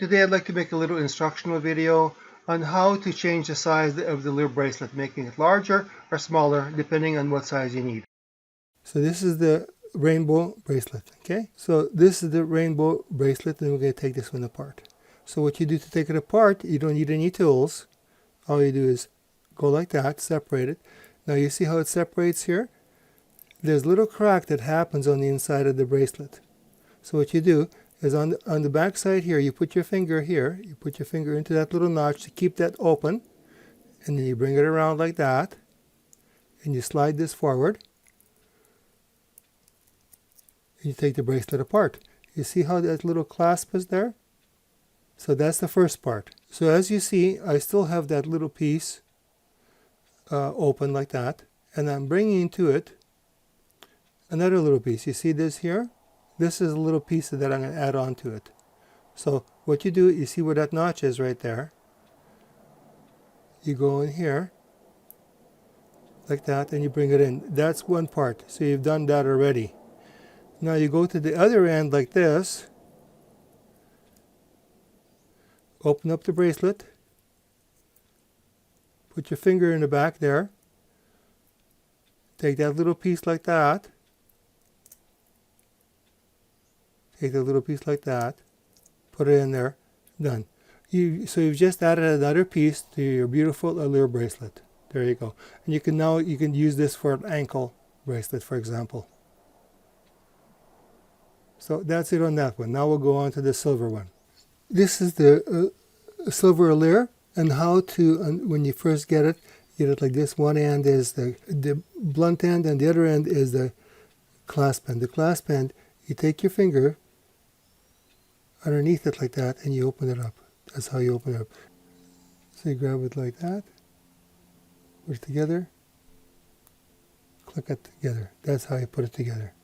Today I'd like to make a little instructional video on how to change the size of the Aalere bracelet, making it larger or smaller depending on what size you need. So this is the rainbow bracelet, okay? So this is the rainbow bracelet, and we're going to take this one apart. So what you do to take it apart, you don't need any tools. All you do is go like that, separate it. Now you see how it separates here? There's a little crack that happens on the inside of the bracelet. So what you do is on the back side here, you put your finger here, you put your finger into that little notch to keep that open, and then you bring it around like that, and you slide this forward, and you take the bracelet apart. You see how that little clasp is there? So that's the first part. So as you see, I still have that little piece open like that, and I'm bringing into it another little piece. You see this here? This is a little piece that I'm going to add on to it. So what you do, you see where that notch is right there. You go in here, like that, and you bring it in. That's one part. So you've done that already. Now you go to the other end like this. Open up the bracelet. Put your finger in the back there. Take that little piece like that. Take a little piece like that, put it in there, done. So you've just added another piece to your beautiful Aalere bracelet. There you go. And you can use this for an ankle bracelet, for example. So that's it on that one. Now we'll go on to the silver one. This is the silver Aalere, and how to, when you first get it like this. One end is the blunt end, and the other end is the clasp end. The clasp end, you take your finger underneath it like that, and you open it up. That's how you open it up. So you grab it like that, put it together, click it together. That's how you put it together.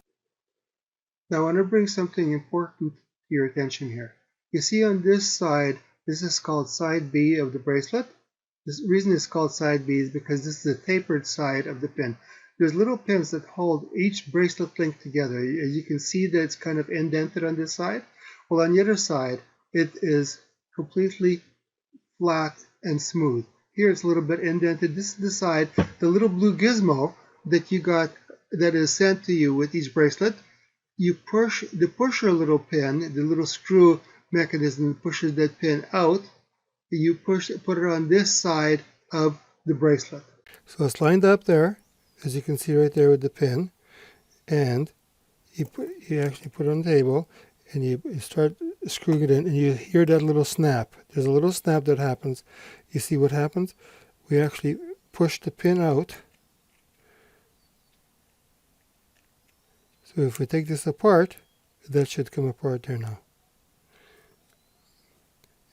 Now I want to bring something important to your attention here. You see on this side, this is called side B of the bracelet. The reason it's called side B is because this is the tapered side of the pin. There's little pins that hold each bracelet link together. As you can see that it's kind of indented on this side. Well, on the other side, it is completely flat and smooth. Here it's a little bit indented. This is the side, the little blue gizmo that you got that is sent to you with each bracelet. You push the pusher little pin, the little screw mechanism that pushes that pin out. You put it on this side of the bracelet. So it's lined up there, as you can see right there with the pin, and you actually put it on the table, and you start screwing it in, and you hear that little snap. There's a little snap that happens. You see what happens? We actually push the pin out. So if we take this apart, that should come apart there now.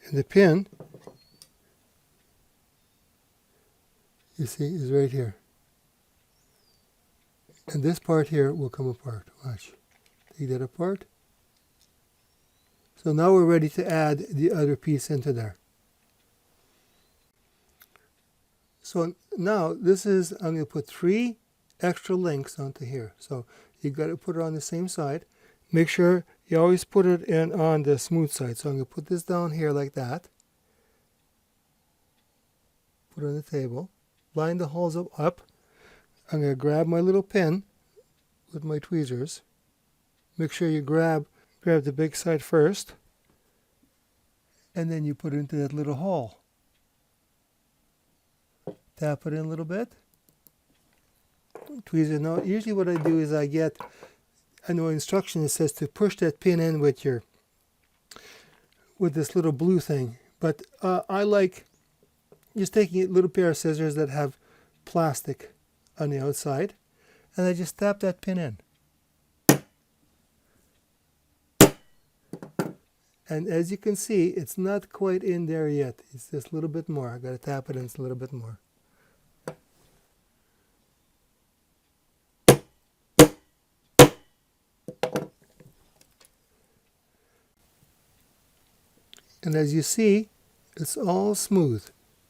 And the pin, you see, is right here. And this part here will come apart. Watch. Take that apart. So now we're ready to add the other piece into there. So now this is, I'm going to put 3 extra links onto here. So you got to put it on the same side. Make sure you always put it in on the smooth side. So I'm going to put this down here like that. Put it on the table. Line the holes up. I'm going to grab my little pin with my tweezers. Make sure you grab the big side first, and then you put it into that little hole. Tap it in a little bit. Tweezer. Now, usually what I do is I know instruction that says to push that pin in with this little blue thing, but I like just taking a little pair of scissors that have plastic on the outside, and I just tap that pin in. And as you can see, it's not quite in there yet. It's just a little bit more. I got to tap it in a little bit more. And as you see, it's all smooth.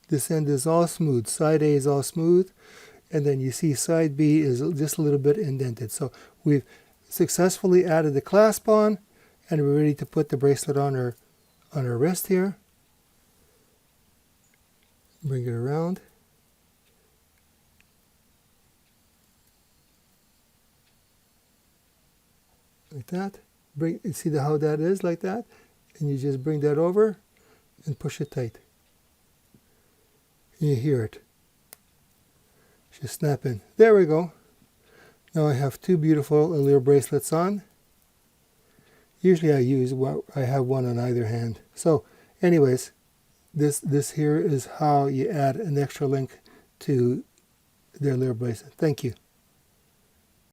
This end is all smooth. Side A is all smooth. And then you see side B is just a little bit indented. So we've successfully added the clasp on, and we're ready to put the bracelet on on our wrist here. Bring it around. Like that. See how that is like that? And you just bring that over and push it tight. And you hear it. Just snap in. There we go. Now I have two beautiful Aalere bracelets on. Usually I have one on either hand. So anyways, this here is how you add an extra link to the Aalere bracelet. Thank you.